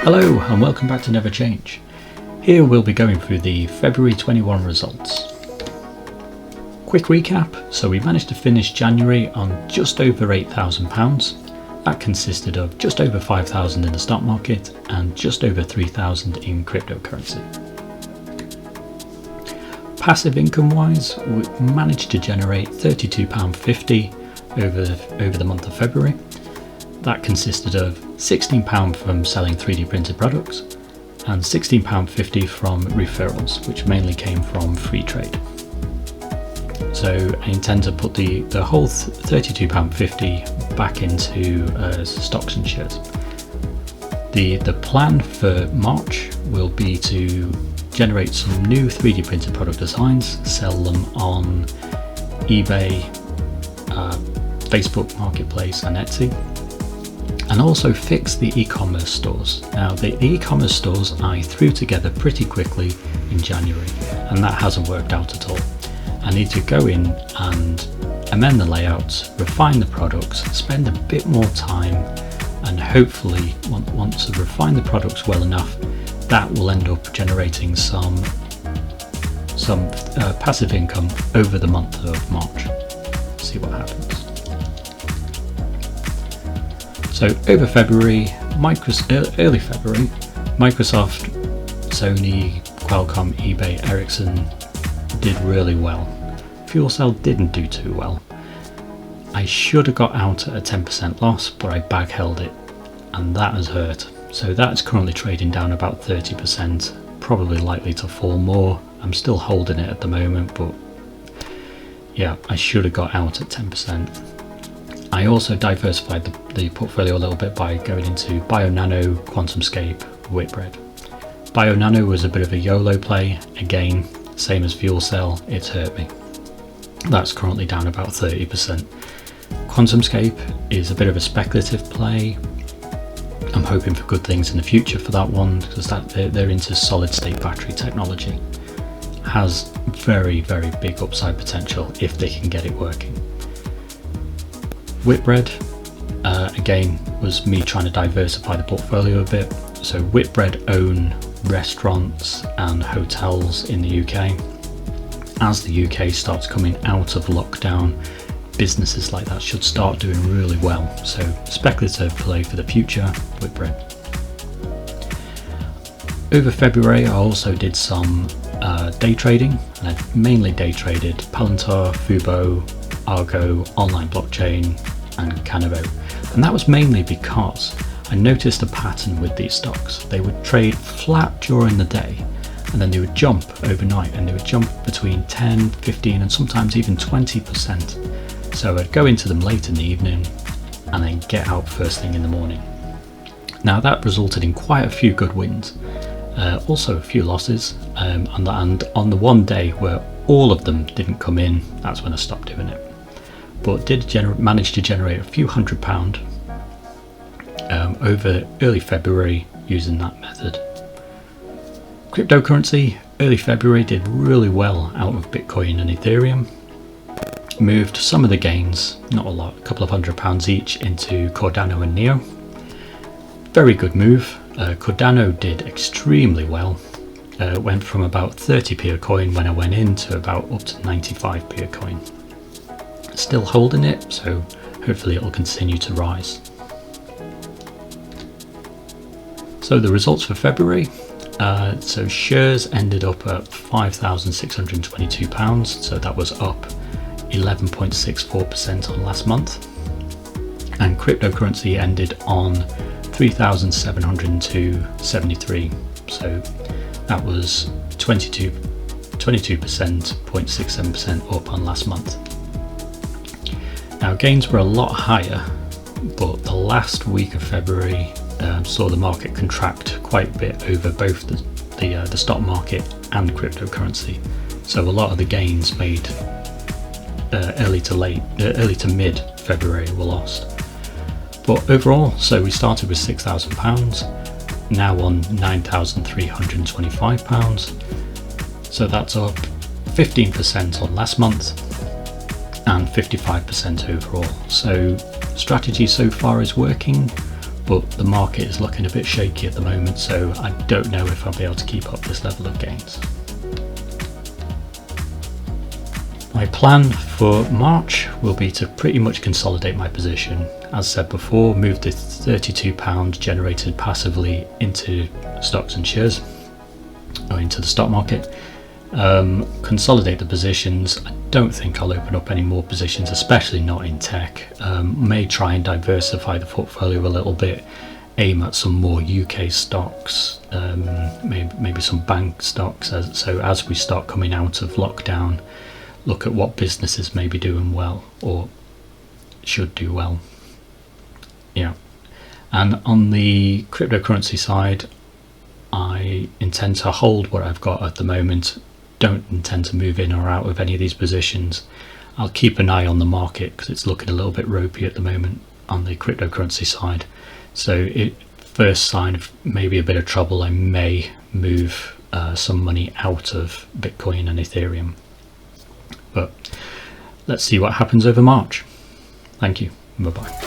Hello and welcome back to Never Change. Here we'll be going through the February 21 results. Quick recap, so we managed to finish January on just over £8,000. That consisted of just over 5,000 in the stock market and just over 3,000 in cryptocurrency. Passive income wise, we managed to generate £32.50 over the month of February. That consisted of £16 from selling 3D printed products and £16.50 from referrals, which mainly came from FreeTrade. So I intend to put the whole £32.50 back into stocks and shares. The plan for March will be to generate some new 3D printed product designs, sell them on eBay, Facebook Marketplace and Etsy, and also fix the e-commerce stores. Now the e-commerce stores I threw together pretty quickly in January and that hasn't worked out at all. I need to go in and amend the layouts, refine the products, spend a bit more time, and hopefully once I've refined the products well enough, that will end up generating some passive income over the month of March. See what happens. So over February, early February, Microsoft, Sony, Qualcomm, eBay, Ericsson did really well. Fuel Cell didn't do too well. I should have got out at a 10% loss, but I bag held it, and that has hurt. So that's currently trading down about 30%, probably likely to fall more. I'm still holding it at the moment, but yeah, I should have got out at 10%. I also diversified the portfolio a little bit by going into BioNano, QuantumScape, Whitbread. BioNano was a bit of a YOLO play, again, same as Fuel Cell, it's hurt me. That's currently down about 30%. QuantumScape is a bit of a speculative play. I'm hoping for good things in the future for that one because they're into solid state battery technology. Has very, very big upside potential if they can get it working. Whitbread, again, was me trying to diversify the portfolio a bit. So Whitbread own restaurants and hotels in the UK. As the UK starts coming out of lockdown, businesses like that should start doing really well. So speculative play for the future, Whitbread. Over February, I also did some day trading, and I mainly day traded Palantir, Fubo, Argo, Online Blockchain, and Canavo. And that was mainly because I noticed a pattern with these stocks. They would trade flat during the day, and then they would jump overnight, and they would jump between 10, 15, and sometimes even 20%. So I'd go into them late in the evening and then get out first thing in the morning. Now that resulted in quite a few good wins, also a few losses, and on the one day where all of them didn't come in, that's when I stopped doing it. But did manage to generate a few £100 over early February using that method. Cryptocurrency, early February did really well out of Bitcoin and Ethereum. Moved some of the gains, not a lot, a couple of £100 each, into Cardano and Neo. Very good move. Cardano did extremely well. Went from about 30p a coin when I went in to about up to 95p a coin. Still holding it, so hopefully it'll continue to rise. So the results for February, so shares ended up at £5,622, so that was up 11.64% on last month, and cryptocurrency ended on 3,702.73, so that was 22%, up on last month. Now gains were a lot higher, but the last week of February saw the market contract quite a bit over both the stock market and cryptocurrency. So a lot of the gains made early to mid February were lost. But overall, so we started with £6,000, now on £9,325. So that's up 15% on last month and 55% overall. So strategy so far is working, but the market is looking a bit shaky at the moment, so I don't know if I'll be able to keep up this level of gains. My plan for March will be to pretty much consolidate my position. As said before, move the £32 generated passively into stocks and shares, or into the stock market. Consolidate the positions. I don't think I'll open up any more positions, especially not in tech. May try and diversify the portfolio a little bit, aim at some more UK stocks, maybe some bank stocks, so as we start coming out of lockdown, look at what businesses may be doing well or should do well. Yeah. And on the cryptocurrency side, I intend to hold what I've got at the moment. Don't intend to move in or out of any of these positions. I'll keep an eye on the market because it's looking a little bit ropey at the moment on the cryptocurrency side. So first sign of maybe a bit of trouble, I may move some money out of Bitcoin and Ethereum. But let's see what happens over March. Thank you. Bye-bye.